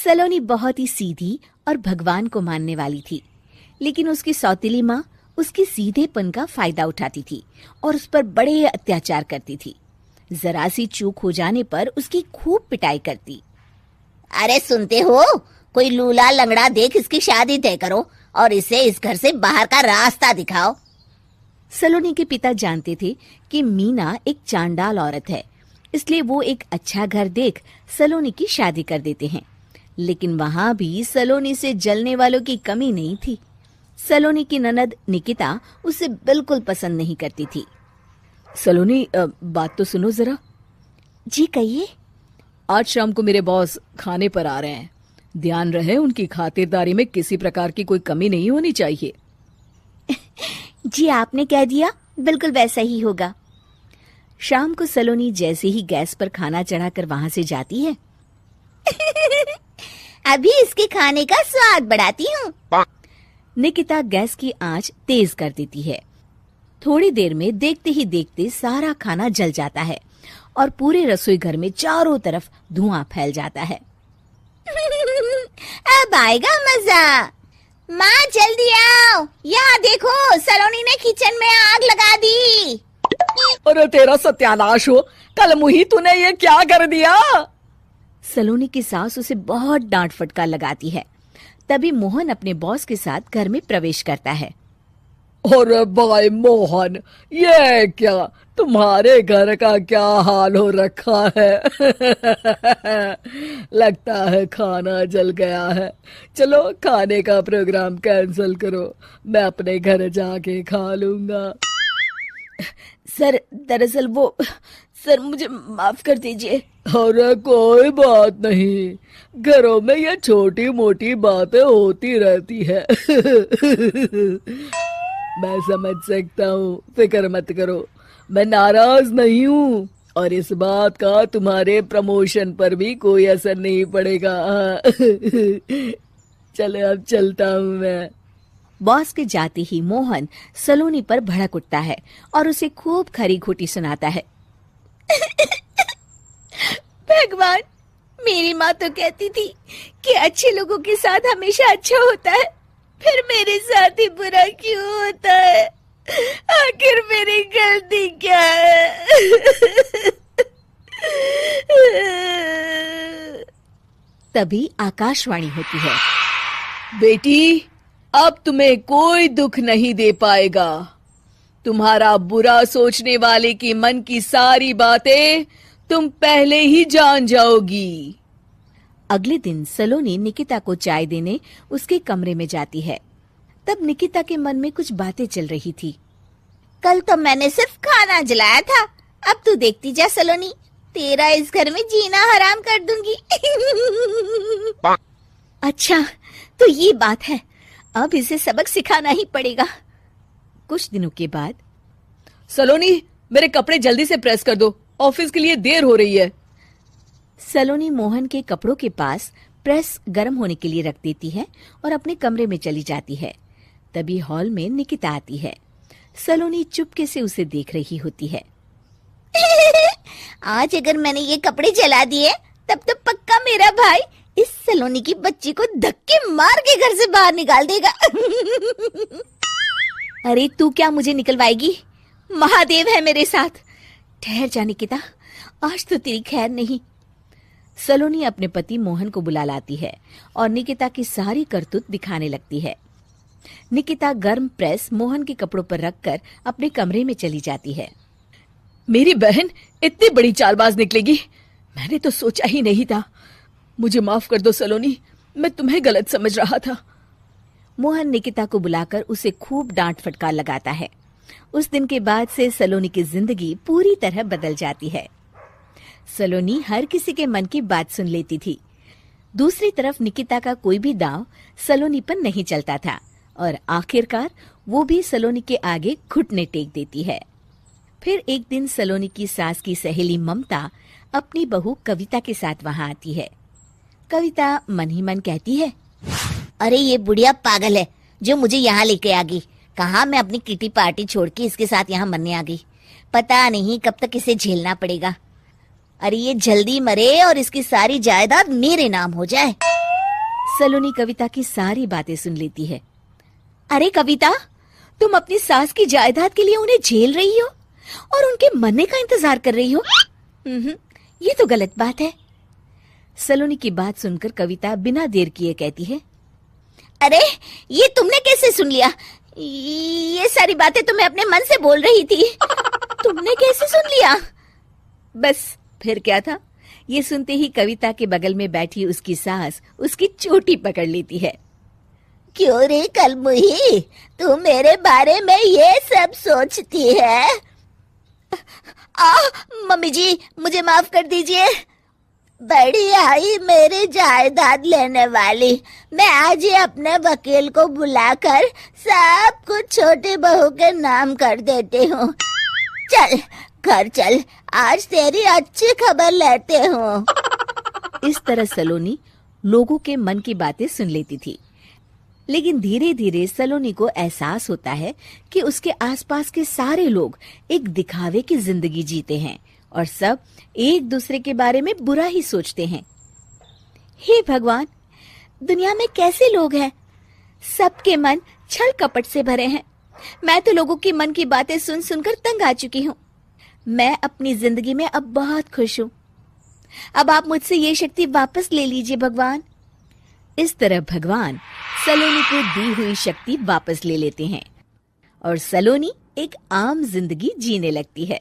सलोनी बहुत ही सीधी और भगवान को मानने वाली थी, लेकिन उसकी सौतेली माँ उसके सीधेपन का फायदा उठाती थी और उस पर बड़े अत्याचार करती थी। जरा सी चूक हो जाने पर उसकी खूब पिटाई करती। अरे सुनते हो, कोई लूला लंगड़ा देख इसकी शादी तय करो और इसे इस घर से बाहर का रास्ता दिखाओ। सलोनी के पिता जानते थे कि मीना एक चांडाल औरत है, इसलिए वो एक अच्छा घर देख सलोनी की शादी कर देते हैं। लेकिन वहां भी सलोनी से जलने वालों की कमी नहीं थी। सलोनी की ननद निकिता उसे बिल्कुल पसंद नहीं करती थी। सलोनी, बात तो सुनो जरा। जी कहिए। आज शाम को मेरे बॉस खाने पर आ रहे हैं। ध्यान रहे उनकी खातिरदारी में किसी प्रकार की कोई कमी नहीं होनी चाहिए। जी आपने कह दिया, बिल्कुल वैसा ही होगा। शाम को सलोनी जैसे ही गैस पर खाना चढ़ाकर वहां से जाती है अभी इसके खाने का स्वाद बढ़ाती हूँ। निकिता गैस की आंच तेज कर देती है। थोड़ी देर में देखते ही देखते सारा खाना जल जाता है और पूरे रसोई घर में चारों तरफ धुआं फैल जाता है। अब आएगा मजा। माँ जल्दी आओ, यहाँ देखो सलोनी ने किचन में आग लगा दी। अरे तेरा सत्यानाश हो, कल मुही तूने ये क्या कर दिया? सलोनी की सास उसे बहुत डांट फटकार लगाती है। तभी मोहन अपने बॉस के साथ घर में प्रवेश करता है। अरे भाई मोहन, ये क्या तुम्हारे घर का क्या हाल हो रखा है? लगता है खाना जल गया है। चलो खाने का प्रोग्राम कैंसिल करो, मैं अपने घर जाके खा लूंगा। सर दरअसल सर मुझे माफ कर दीजिए। अरे कोई बात नहीं, घरों में ये छोटी मोटी बातें होती रहती है। मैं समझ सकता हूँ, फिक्र मत करो, मैं नाराज नहीं हूँ और इस बात का तुम्हारे प्रमोशन पर भी कोई असर नहीं पड़ेगा। चलो अब चलता हूँ मैं। बॉस के जाते ही मोहन सलोनी पर भड़क उठता है और उसे खूब खरी खोटी सुनाता है। भगवान, मेरी माँ तो कहती थी कि अच्छे लोगों के साथ हमेशा अच्छा होता है, फिर मेरे साथ ही बुरा क्यों होता है? आखिर मेरी गलती क्या है? तभी आकाशवाणी होती है। बेटी, अब तुम्हें कोई दुख नहीं दे पाएगा। तुम्हारा बुरा सोचने वाले की मन की सारी बातें तुम पहले ही जान जाओगी। अगले दिन सलोनी निकिता को चाय देने उसके कमरे में जाती है। तब निकिता के मन में कुछ बातें चल रही थी। कल तो मैंने सिर्फ खाना जलाया था, अब तू देखती जा सलोनी, तेरा इस घर में जीना हराम कर दूंगी। अच्छा, तो ये बात है, अब इसे सबक सिखाना ही पड़ेगा। कुछ दिनों के बाद, सलोनी, मेरे कपड़े जल्दी से प्रेस कर दो, ऑफिस के लिए देर हो रही है। सलोनी मोहन के कपड़ों के पास प्रेस गर्म होने के लिए रख देती है और अपने कमरे में चली जाती है। तभी हॉल में निकिता आती है। सलोनी चुपके से उसे देख रही होती है। आज अगर मैंने ये कपड़े जला दिए तब तो पक्का मेरा भाई इस सलोनी की बच्ची को धक्के मार के घर से बाहर निकाल देगा। अरे तू क्या मुझे निकलवाएगी? महादेव है मेरे साथ। ठहर जा निकिता, आज तो तेरी खैर नहीं। सलोनी अपने पति मोहन को बुला लाती है और निकिता की सारी करतूत दिखाने लगती है। निकिता गर्म प्रेस मोहन के कपड़ों पर रखकर अपने कमरे में चली जाती है। मेरी बहन इतनी बड़ी चालबाज निकलेगी, मैंने तो सोचा ही नहीं था। मुझे माफ कर दो सलोनी, मैं तुम्हें गलत समझ रहा था। मोहन निकिता को बुलाकर उसे खूब डांट फटकार लगाता है। उस दिन के बाद से सलोनी की जिंदगी पूरी तरह बदल जाती है। सलोनी हर किसी के मन की बात सुन लेती थी। दूसरी तरफ निकिता का कोई भी दांव सलोनी पर नहीं चलता था और आखिरकार वो भी सलोनी के आगे घुटने टेक देती है। फिर एक दिन सलोनी की सास की सहेली ममता अपनी बहू कविता के साथ वहां आती है। कविता मन ही मन कहती है, अरे ये बुढ़िया पागल है जो मुझे यहाँ लेके आ गई। कहाँ मैं अपनी किटी पार्टी छोड़ के इसके साथ यहाँ मरने आ गई। पता नहीं कब तक इसे झेलना पड़ेगा। अरे ये जल्दी मरे और इसकी सारी जायदाद मेरे नाम हो जाए। सलोनी कविता की सारी बातें सुन लेती है। अरे कविता, तुम अपनी सास की जायदाद के लिए उन्हें झेल रही हो और उनके मरने का इंतजार कर रही हो। ये तो गलत बात है। सलोनी की बात सुनकर कविता बिना देर किए कहती है, अरे ये तुमने कैसे सुन लिया? ये सारी बातें तो मैं अपने मन से बोल रही थी। तुमने कैसे सुन लिया? बस फिर क्या था, ये सुनते ही कविता के बगल में बैठी उसकी सास उसकी चोटी पकड़ लेती है। क्यों रे कलमुही, तू मेरे बारे में ये सब सोचती है? मम्मी जी, मुझे माफ कर दीजिए। बड़ी आई मेरी जायदाद लेने वाली, मैं आज ही अपने वकील को बुलाकर सब कुछ छोटी बहू के नाम कर देती हूँ। चल घर चल, आज तेरी अच्छी खबर लेते हूँ। इस तरह सलोनी लोगों के मन की बातें सुन लेती थी, लेकिन धीरे धीरे सलोनी को एहसास होता है कि उसके आसपास के सारे लोग एक दिखावे की जिंदगी जीते हैं और सब एक दूसरे के बारे में बुरा ही सोचते हैं। हे भगवान, दुनिया में कैसे लोग हैं? सबके मन छल कपट से भरे हैं। मैं तो लोगों के मन की बातें सुन सुनकर तंग आ चुकी हूँ। मैं अपनी जिंदगी में अब बहुत खुश हूँ। अब आप मुझसे ये शक्ति वापस ले लीजिए भगवान। इस तरह भगवान सलोनी को दी हुई शक्ति वापस ले लेते हैं और सलोनी एक आम जिंदगी जीने लगती है।